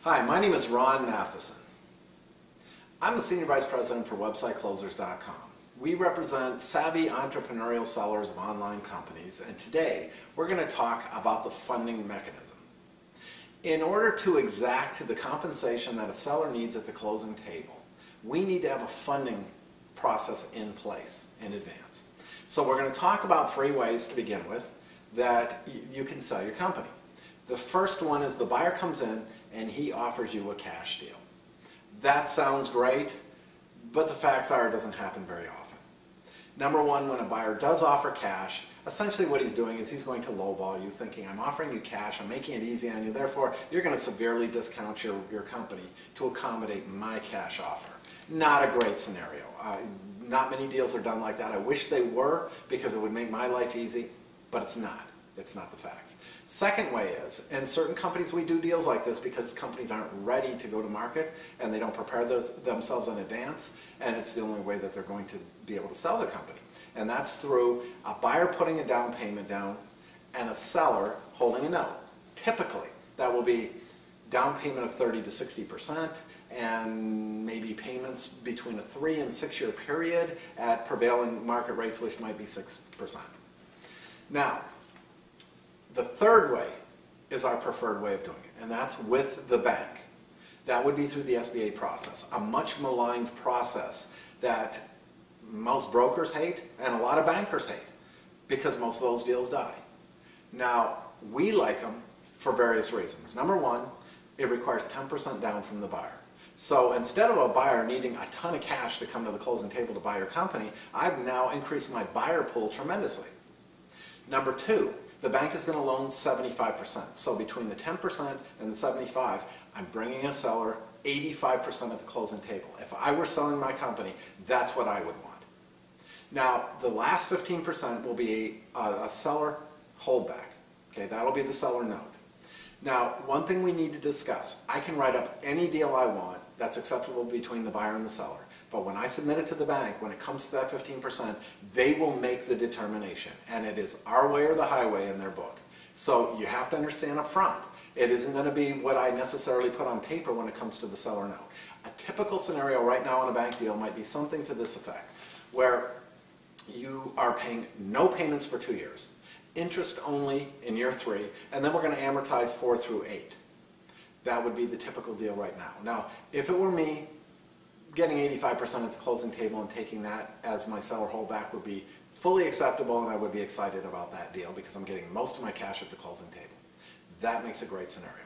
Hi, my name is Ron Matheson. I'm the Senior Vice President for WebsiteClosers.com. We represent savvy entrepreneurial sellers of online companies, and today we're going to talk about the funding mechanism. In order to exact the compensation that a seller needs at the closing table, we need to have a funding process in place in advance. So we're going to talk about three ways to begin with that you can sell your company. The first one is the buyer comes in and he offers you a cash deal. That sounds great, but the facts are it doesn't happen very often. Number one, when a buyer does offer cash, essentially what he's doing is he's going to lowball you, thinking, I'm offering you cash, I'm making it easy on you, therefore you're going to severely discount your company to accommodate my cash offer. Not a great scenario. Not many deals are done like that. I wish they were, because it would make my life easy, but it's not. It's not the facts. Second way is, in certain companies we do deals like this because companies aren't ready to go to market and they don't prepare themselves in advance, and it's the only way that they're going to be able to sell their company. And that's through a buyer putting a down payment down and a seller holding a note. Typically, that will be down payment of 30 to 60% and maybe payments between a 3 and 6 year period at prevailing market rates, which might be 6%. Now, the third way is our preferred way of doing it, and that's with the bank. That would be through the SBA process, a much maligned process that most brokers hate and a lot of bankers hate because most of those deals die. Now, we like them for various reasons. Number one, it requires 10% down from the buyer. So instead of a buyer needing a ton of cash to come to the closing table to buy your company, I've now increased my buyer pool tremendously. Number two, the bank is going to loan 75%. So between the 10% and the 75%, I'm bringing a seller 85% at the closing table. If I were selling my company, that's what I would want. Now, the last 15% will be a seller holdback. Okay, that'll be the seller note. Now, one thing we need to discuss, I can write up any deal I want that's acceptable between the buyer and the seller. But when I submit it to the bank, when it comes to that 15%, they will make the determination. And it is our way or the highway in their book. So you have to understand up front, it isn't going to be what I necessarily put on paper when it comes to the seller note. A typical scenario right now on a bank deal might be something to this effect, where you are paying no payments for 2 years, interest only in year 3, and then we're going to amortize 4 through 8. That would be the typical deal right now. Now, if it were me, getting 85% at the closing table and taking that as my seller holdback would be fully acceptable, and I would be excited about that deal because I'm getting most of my cash at the closing table. That makes a great scenario.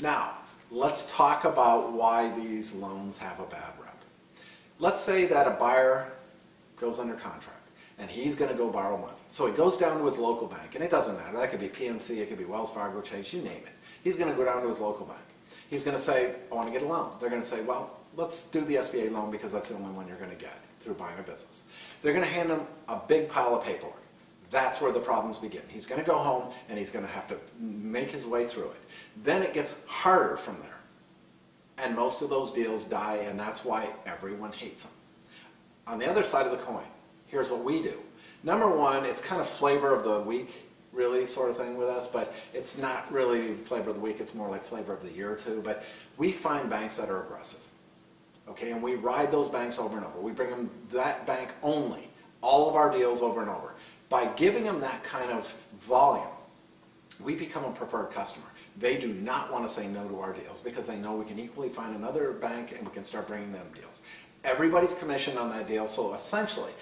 Now, let's talk about why these loans have a bad rep. Let's say that a buyer goes under contract and he's going to go borrow money. So he goes down to his local bank, and it doesn't matter. That could be PNC, it could be Wells Fargo, Chase, you name it. He's going to go down to his local bank. He's going to say, I want to get a loan. They're going to say, well, let's do the SBA loan because that's the only one you're going to get through buying a business. They're going to hand him a big pile of paperwork. That's where the problems begin. He's going to go home and he's going to have to make his way through it. Then it gets harder from there. And most of those deals die, and that's why everyone hates them. On the other side of the coin, here's what we do. Number one, it's kind of flavor of the week, really, sort of thing with us, but it's not really flavor of the week, it's more like flavor of the year or two. But we find banks that are aggressive. Okay, and we ride those banks over and over. We bring them that bank only, all of our deals over and over. By giving them that kind of volume, we become a preferred customer. They do not want to say no to our deals because they know we can equally find another bank and we can start bringing them deals. Everybody's commissioned on that deal, so essentially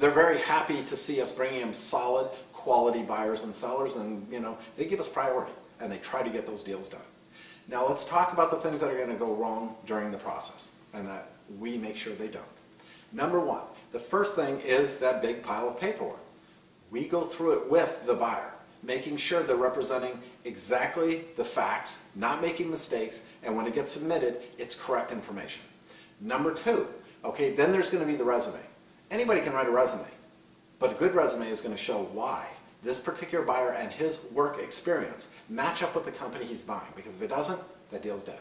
they're very happy to see us bringing them solid quality buyers and sellers, and they give us priority and they try to get those deals done. Now let's talk about the things that are going to go wrong during the process and that we make sure they don't. Number one, the first thing is that big pile of paperwork. We go through it with the buyer, making sure they're representing exactly the facts, not making mistakes, and when it gets submitted, it's correct information. Number two, okay, then there's going to be the resume. Anybody can write a resume, but a good resume is going to show why this particular buyer and his work experience match up with the company he's buying, because if it doesn't, that deal's dead.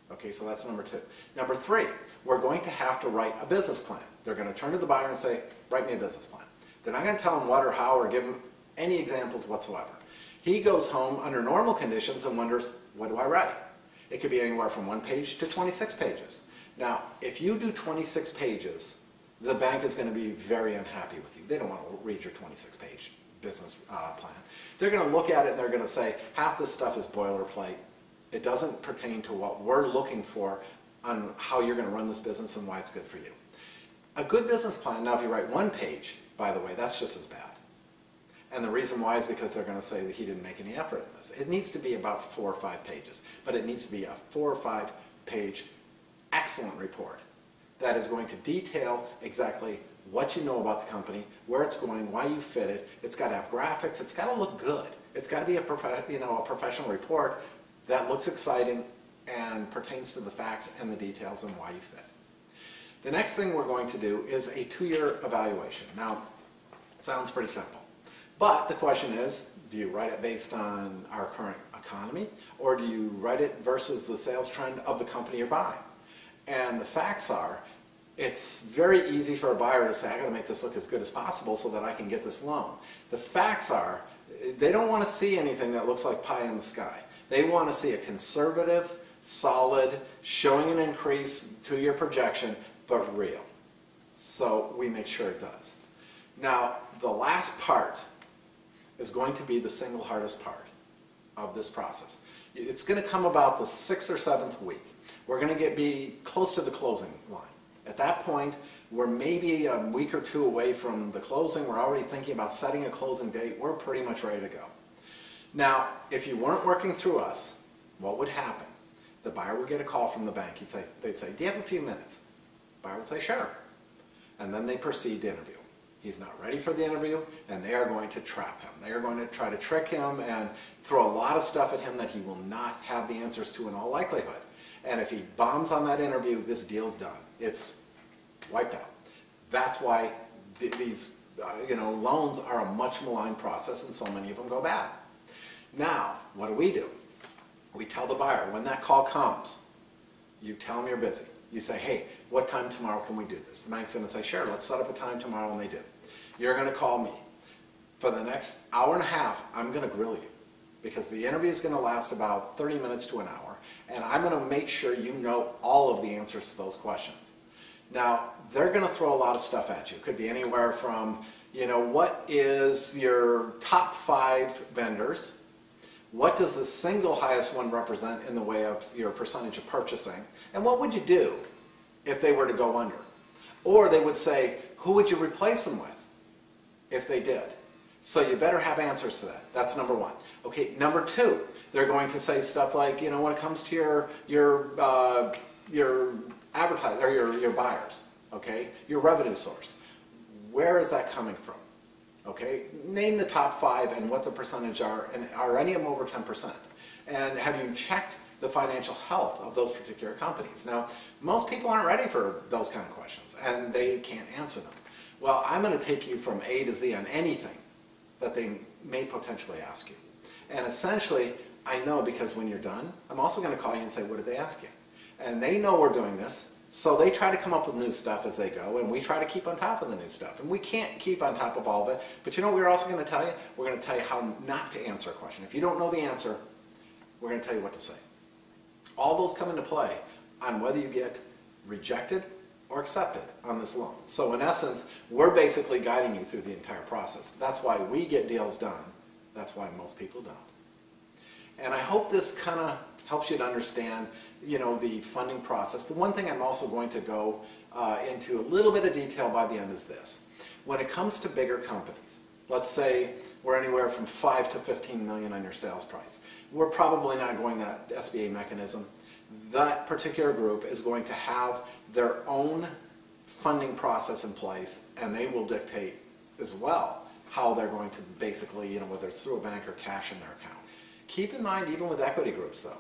Okay, so that's number two. Number three, we're going to have to write a business plan. They're going to turn to the buyer and say, write me a business plan. They're not going to tell him what or how or give him any examples whatsoever. He goes home under normal conditions and wonders, what do I write? It could be anywhere from 1 page to 26 pages. Now, if you do 26 pages, the bank is going to be very unhappy with you. They don't want to read your 26-page business plan. They're going to look at it and they're going to say, half this stuff is boilerplate. It doesn't pertain to what we're looking for on how you're going to run this business and why it's good for you. A good business plan, now if you write 1 page, by the way, that's just as bad. And the reason why is because they're going to say that he didn't make any effort in this. It needs to be about 4 or 5 pages, but it needs to be a 4 or 5 page excellent report that is going to detail exactly what you know about the company, where it's going, why you fit it. It's got to have graphics. It's got to look good. It's got to be a professional report that looks exciting and pertains to the facts and the details and why you fit. The next thing we're going to do is a 2-year evaluation. Now, it sounds pretty simple. But the question is, do you write it based on our current economy, or do you write it versus the sales trend of the company you're buying? And the facts are, it's very easy for a buyer to say, I got to make this look as good as possible so that I can get this loan. The facts are, they don't want to see anything that looks like pie in the sky. They want to see a conservative, solid, showing an increase to your projection, but real. So we make sure it does. Now, the last part is going to be the single hardest part of this process. It's going to come about the 6th or 7th week. We're going to be close to the closing line. At that point, we're maybe a week or 2 away from the closing. We're already thinking about setting a closing date. We're pretty much ready to go. Now, if you weren't working through us, what would happen? The buyer would get a call from the bank. They'd say, do you have a few minutes? The buyer would say, sure. And then they proceed to interview. He's not ready for the interview, and they are going to trap him. They are going to try to trick him and throw a lot of stuff at him that he will not have the answers to in all likelihood. And if he bombs on that interview, this deal's done. It's wiped out. That's why these loans are a much maligned process, and so many of them go bad. Now, what do? We tell the buyer, when that call comes, you tell them you're busy. You say, hey, what time tomorrow can we do this? The bank's going to say, sure, let's set up a time tomorrow, and they do. You're going to call me. For the next hour and a half, I'm going to grill you, because the interview is going to last about 30 minutes to an hour, and I'm going to make sure you know all of the answers to those questions. Now, they're going to throw a lot of stuff at you. It could be anywhere from, what is your top 5 vendors? What does the single highest one represent in the way of your percentage of purchasing? And what would you do if they were to go under? Or they would say, who would you replace them with if they did? So you better have answers to that. That's number 1. Okay, number 2, they're going to say stuff like, when it comes to your advertisers or your buyers, okay, your revenue source, where is that coming from? Okay, name the top 5 and what the percentage are, and are any of them over 10%? And have you checked the financial health of those particular companies? Now, most people aren't ready for those kind of questions, and they can't answer them. Well, I'm going to take you from A to Z on anything that they may potentially ask you. And essentially, I know, because when you're done, I'm also going to call you and say, what did they ask you? And they know we're doing this. So they try to come up with new stuff as they go, and we try to keep on top of the new stuff. And we can't keep on top of all of it, but you know what we're also going to tell you? We're going to tell you how not to answer a question. If you don't know the answer, we're going to tell you what to say. All those come into play on whether you get rejected or accepted on this loan. So in essence, we're basically guiding you through the entire process. That's why we get deals done. That's why most people don't. And I hope this kind of helps you to understand the funding process. The one thing I'm also going to go into a little bit of detail by the end is this. When it comes to bigger companies, let's say we're anywhere from 5 to 15 million on your sales price. We're probably not going that SBA mechanism. That particular group is going to have their own funding process in place, and they will dictate as well how they're going to basically, whether it's through a bank or cash in their account. Keep in mind, even with equity groups though,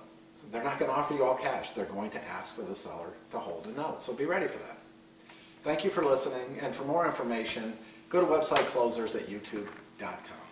they're not going to offer you all cash. They're going to ask for the seller to hold a note. So be ready for that. Thank you for listening, and for more information, go to websiteclosers@youtube.com.